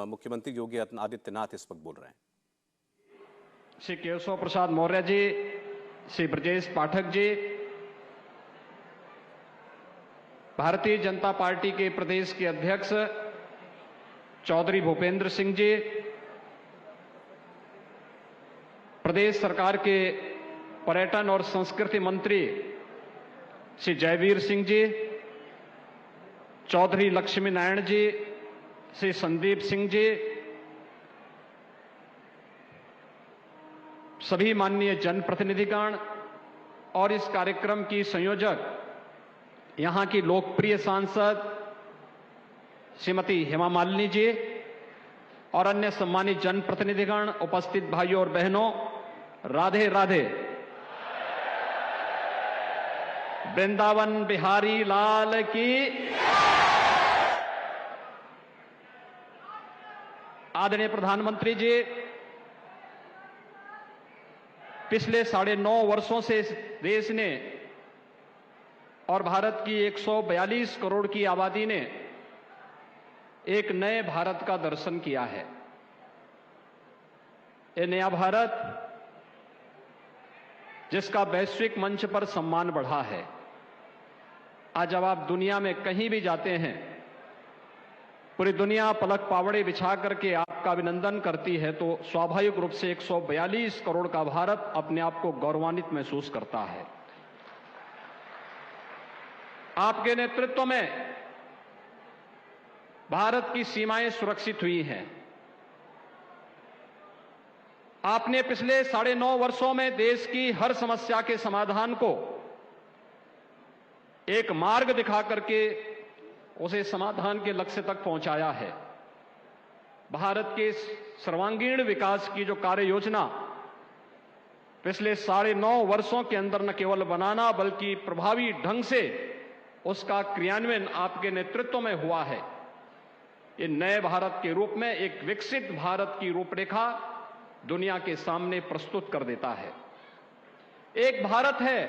मुख्यमंत्री योगी आदित्यनाथ इस वक्त बोल रहे हैं। श्री केशव प्रसाद मौर्य जी, श्री ब्रजेश पाठक जी, भारतीय जनता पार्टी के प्रदेश के अध्यक्ष चौधरी भूपेंद्र सिंह जी, प्रदेश सरकार के पर्यटन और संस्कृति मंत्री श्री जयवीर सिंह जी, चौधरी लक्ष्मी नारायण जी, श्री संदीप सिंह जी, सभी माननीय जनप्रतिनिधिगण और इस कार्यक्रम की संयोजक यहां की लोकप्रिय सांसद श्रीमती हेमा मालिनी जी और अन्य सम्मानित जनप्रतिनिधिगण, उपस्थित भाइयों और बहनों, राधे राधे। वृंदावन बिहारी लाल की। आदरणीय प्रधानमंत्री जी, पिछले 9.5 वर्षों से इस देश ने और भारत की 142 करोड़ की आबादी ने एक नए भारत का दर्शन किया है। ये नया भारत जिसका वैश्विक मंच पर सम्मान बढ़ा है। आज जब आप दुनिया में कहीं भी जाते हैं, पूरी दुनिया पलक पावड़े बिछा करके आपका अभिनंदन करती है, तो स्वाभाविक रूप से 142 करोड़ का भारत अपने आप को गौरवान्वित महसूस करता है। आपके नेतृत्व में भारत की सीमाएं सुरक्षित हुई हैं। आपने पिछले 9.5 वर्षों में देश की हर समस्या के समाधान को एक मार्ग दिखा करके उसे समाधान के लक्ष्य तक पहुंचाया है। भारत के सर्वांगीण विकास की जो कार्य योजना पिछले 9.5 वर्षों के अंदर न केवल बनाना बल्कि प्रभावी ढंग से उसका क्रियान्वयन आपके नेतृत्व में हुआ है। ये नए भारत के रूप में एक विकसित भारत की रूपरेखा दुनिया के सामने प्रस्तुत कर देता है। एक भारत है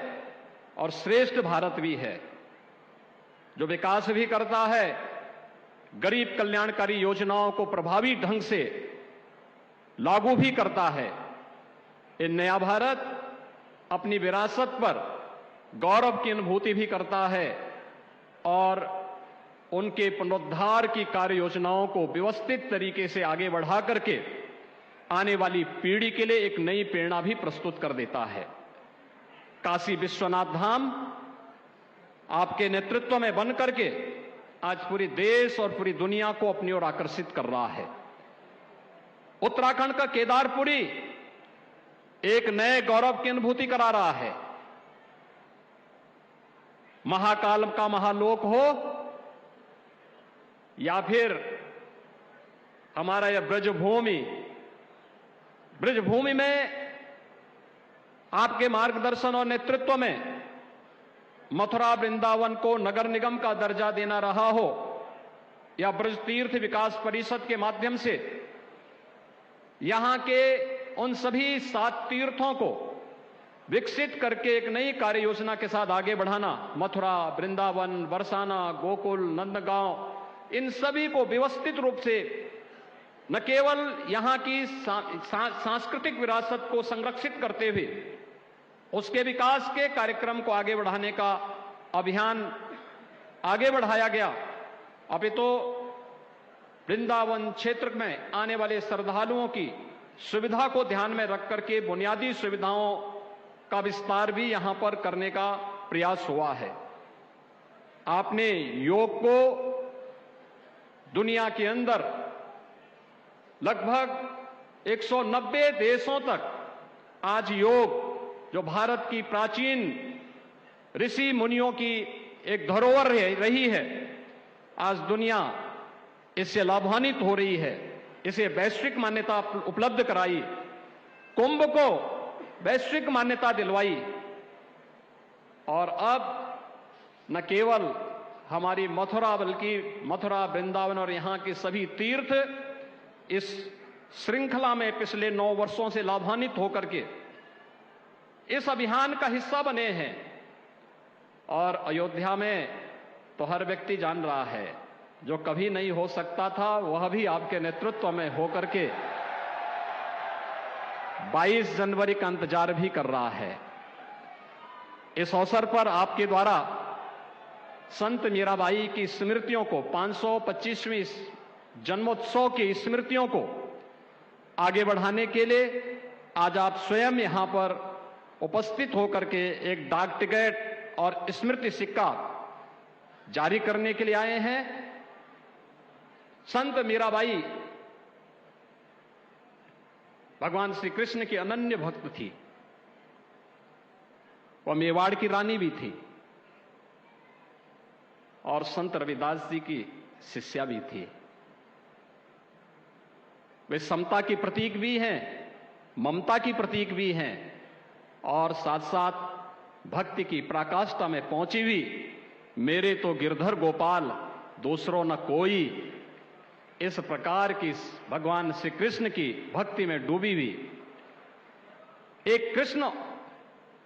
और श्रेष्ठ भारत भी है, जो विकास भी करता है, गरीब कल्याणकारी योजनाओं को प्रभावी ढंग से लागू भी करता है। ये नया भारत अपनी विरासत पर गौरव की अनुभूति भी करता है और उनके पुनरुद्धार की कार्य योजनाओं को व्यवस्थित तरीके से आगे बढ़ा करके आने वाली पीढ़ी के लिए एक नई प्रेरणा भी प्रस्तुत कर देता है। काशी विश्वनाथ धाम आपके नेतृत्व में बन करके आज पूरी देश और पूरी दुनिया को अपनी ओर आकर्षित कर रहा है। उत्तराखंड का केदारपुरी एक नए गौरव की अनुभूति करा रहा है। महाकाल का महालोक हो या फिर हमारा यह ब्रजभूमि में आपके मार्गदर्शन और नेतृत्व में मथुरा वृंदावन को नगर निगम का दर्जा देना रहा हो या ब्रज तीर्थ विकास परिषद के माध्यम से यहां के उन सभी 7 तीर्थों को विकसित करके एक नई कार्य योजना के साथ आगे बढ़ाना, मथुरा, वृंदावन, बरसाना, गोकुल, नंदगांव, इन सभी को व्यवस्थित रूप से न केवल यहां की सांस्कृतिक विरासत को संरक्षित करते हुए उसके विकास के कार्यक्रम को आगे बढ़ाने का अभियान आगे बढ़ाया गया। अभी तो वृंदावन क्षेत्र में आने वाले श्रद्धालुओं की सुविधा को ध्यान में रख करके बुनियादी सुविधाओं का विस्तार भी यहां पर करने का प्रयास हुआ है। आपने योग को दुनिया के अंदर लगभग 190 देशों तक आज योग, जो भारत की प्राचीन ऋषि मुनियों की एक धरोहर रही है, आज दुनिया इससे लाभान्वित हो रही है। इसे वैश्विक मान्यता उपलब्ध कराई, कुंभ को वैश्विक मान्यता दिलवाई और अब न केवल हमारी मथुरा बल्कि मथुरा, वृंदावन और यहां के सभी तीर्थ इस श्रृंखला में पिछले 9 वर्षों से लाभान्वित होकर के इस अभियान का हिस्सा बने हैं। और अयोध्या में तो हर व्यक्ति जान रहा है जो कभी नहीं हो सकता था, वह भी आपके नेतृत्व में होकर के 22 जनवरी का इंतजार भी कर रहा है। इस अवसर पर आपके द्वारा संत मीराबाई की स्मृतियों को 525वीं जन्मोत्सव की स्मृतियों को आगे बढ़ाने के लिए आज आप स्वयं यहां पर उपस्थित होकर के एक डाक टिकट और स्मृति सिक्का जारी करने के लिए आए हैं। संत मीराबाई भगवान श्री कृष्ण की अनन्य भक्त थी। वह मेवाड़ की रानी भी थी और संत रविदास जी की शिष्या भी थी। वे समता की प्रतीक भी हैं, ममता की प्रतीक भी हैं और साथ साथ भक्ति की पराकाष्ठा में पहुंची हुई मेरे तो गिरधर गोपाल दूसरों न कोई, इस प्रकार की भगवान श्री कृष्ण की भक्ति में डूबी हुई एक कृष्ण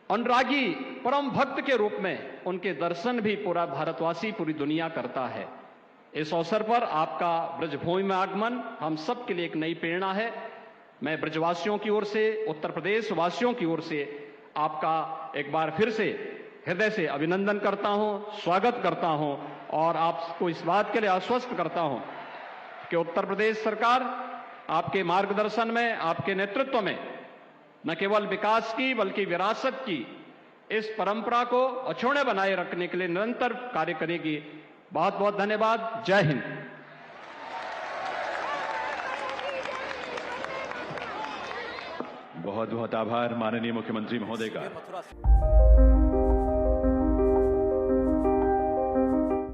अनुरागी परम भक्त के रूप में उनके दर्शन भी पूरा भारतवासी, पूरी दुनिया करता है। इस अवसर पर आपका ब्रजभूमि में आगमन हम सब के लिए एक नई प्रेरणा है। मैं ब्रजवासियों की ओर से, उत्तर प्रदेश वासियों की ओर से आपका एक बार फिर से हृदय से अभिनंदन करता हूं, स्वागत करता हूं और आपको इस बात के लिए आश्वस्त करता हूं कि उत्तर प्रदेश सरकार आपके मार्गदर्शन में, आपके नेतृत्व में न केवल विकास की बल्कि विरासत की इस परंपरा को अछूते बनाए रखने के लिए निरंतर कार्य करेगी। बहुत बहुत धन्यवाद। जय हिंद। बहुत बहुत आभार माननीय मुख्यमंत्री महोदय का।